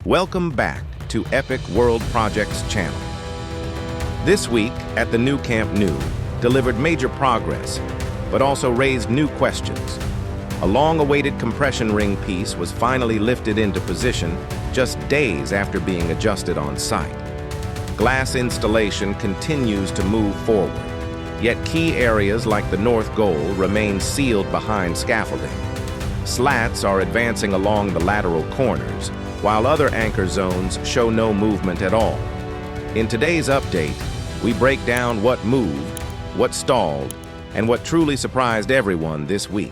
Welcome back to Epic World Projects channel. This week at the new Camp Nou delivered major progress, but also raised new questions. A long-awaited compression ring piece was finally lifted into position just days after being adjusted on site. Glass installation continues to move forward, yet key areas like the north goal remain sealed behind scaffolding. Slats are advancing along the lateral corners, while other anchor zones show no movement at all. In today's update, we break down what moved, what stalled, and what truly surprised everyone this week.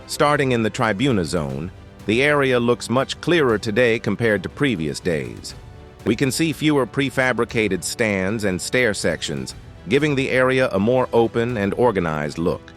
Starting in the Tribuna zone, the area looks much clearer today compared to previous days. We can see fewer prefabricated stands and stair sections, giving the area a more open and organized look.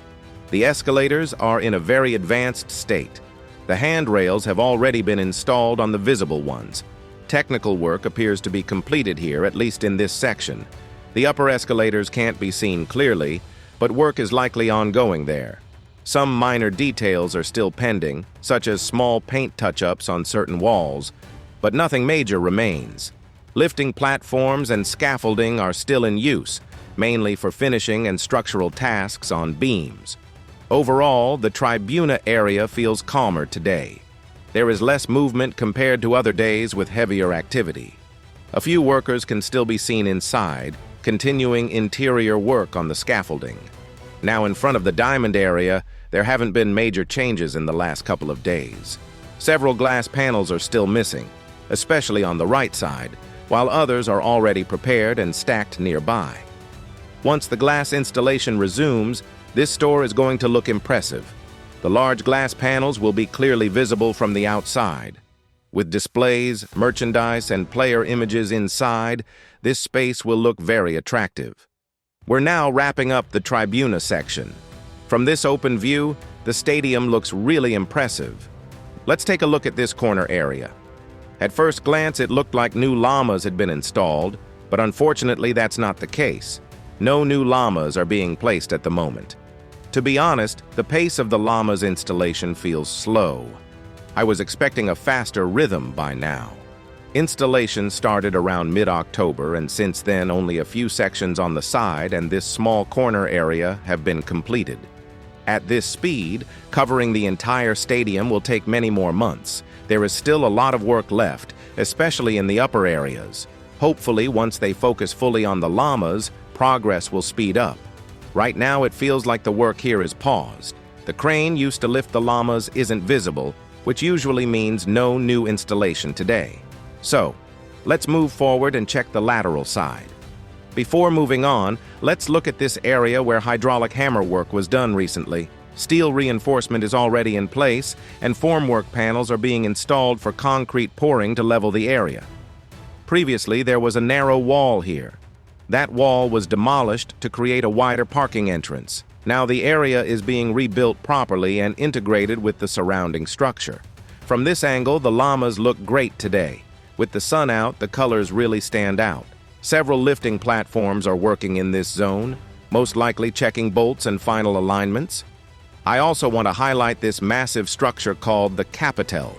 The escalators are in a very advanced state. The handrails have already been installed on the visible ones. Technical work appears to be completed here, at least in this section. The upper escalators can't be seen clearly, but work is likely ongoing there. Some minor details are still pending, such as small paint touch-ups on certain walls, but nothing major remains. Lifting platforms and scaffolding are still in use, mainly for finishing and structural tasks on beams. Overall, the Tribuna area feels calmer today. There is less movement compared to other days with heavier activity. A few workers can still be seen inside, continuing interior work on the scaffolding. Now in front of the diamond area, there haven't been major changes in the last couple of days. Several glass panels are still missing, especially on the right side, while others are already prepared and stacked nearby. Once the glass installation resumes, this store is going to look impressive. The large glass panels will be clearly visible from the outside. With displays, merchandise, and player images inside, this space will look very attractive. We're now wrapping up the Tribuna section. From this open view, the stadium looks really impressive. Let's take a look at this corner area. At first glance, it looked like new llamas had been installed, but unfortunately that's not the case. No new llamas are being placed at the moment. To be honest, the pace of the llama's installation feels slow. I was expecting a faster rhythm by now. Installation started around mid-October, and since then only a few sections on the side and this small corner area have been completed. At this speed, covering the entire stadium will take many more months. There is still a lot of work left, especially in the upper areas. Hopefully, once they focus fully on the llamas, progress will speed up. Right now, it feels like the work here is paused. The crane used to lift the llamas isn't visible, which usually means no new installation today. So, let's move forward and check the lateral side. Before moving on, let's look at this area where hydraulic hammer work was done recently. Steel reinforcement is already in place, and formwork panels are being installed for concrete pouring to level the area. Previously, there was a narrow wall here. That wall was demolished to create a wider parking entrance. Now the area is being rebuilt properly and integrated with the surrounding structure. From this angle, the llamas look great today. With the sun out, the colors really stand out. Several lifting platforms are working in this zone, most likely checking bolts and final alignments. I also want to highlight this massive structure called the cafeteria.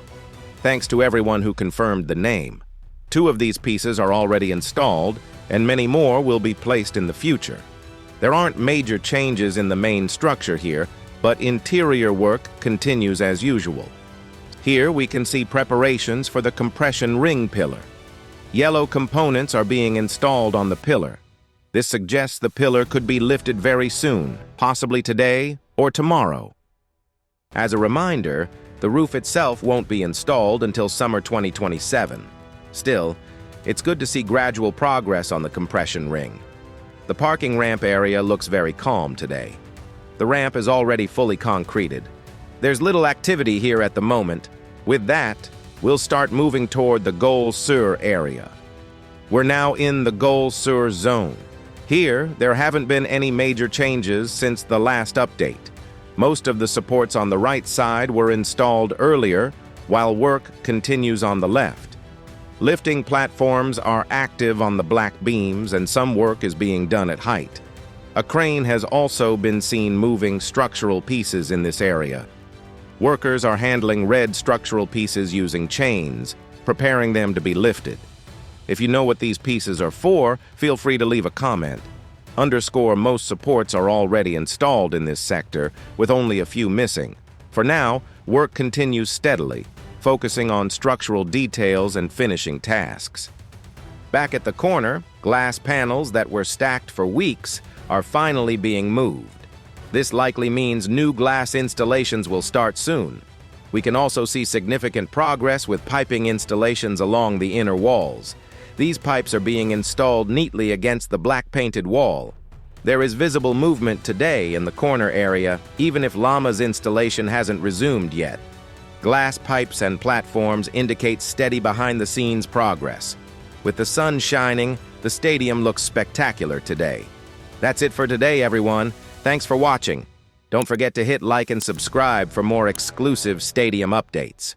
Thanks to everyone who confirmed the name. 2 of these pieces are already installed, and many more will be placed in the future. There aren't major changes in the main structure here, but interior work continues as usual. Here we can see preparations for the compression ring pillar. Yellow components are being installed on the pillar. This suggests the pillar could be lifted very soon, possibly today or tomorrow. As a reminder, the roof itself won't be installed until summer 2027. Still, it's good to see gradual progress on the compression ring. The parking ramp area looks very calm today. The ramp is already fully concreted. There's little activity here at the moment. With that, we'll start moving toward the Gol Sur area. We're now in the Gol Sur zone. Here, there haven't been any major changes since the last update. Most of the supports on the right side were installed earlier, while work continues on the left. Lifting platforms are active on the black beams, and some work is being done at height. A crane has also been seen moving structural pieces in this area. Workers are handling red structural pieces using chains, preparing them to be lifted. If you know what these pieces are for, feel free to leave a comment. Most supports are already installed in this sector, with only a few missing. For now, work continues steadily, focusing on structural details and finishing tasks. Back at the corner, glass panels that were stacked for weeks are finally being moved. This likely means new glass installations will start soon. We can also see significant progress with piping installations along the inner walls. These pipes are being installed neatly against the black-painted wall. There is visible movement today in the corner area, even if llama's installation hasn't resumed yet. Glass pipes and platforms indicate steady behind-the-scenes progress. With the sun shining, the stadium looks spectacular today. That's it for today, everyone. Thanks for watching. Don't forget to hit like and subscribe for more exclusive stadium updates.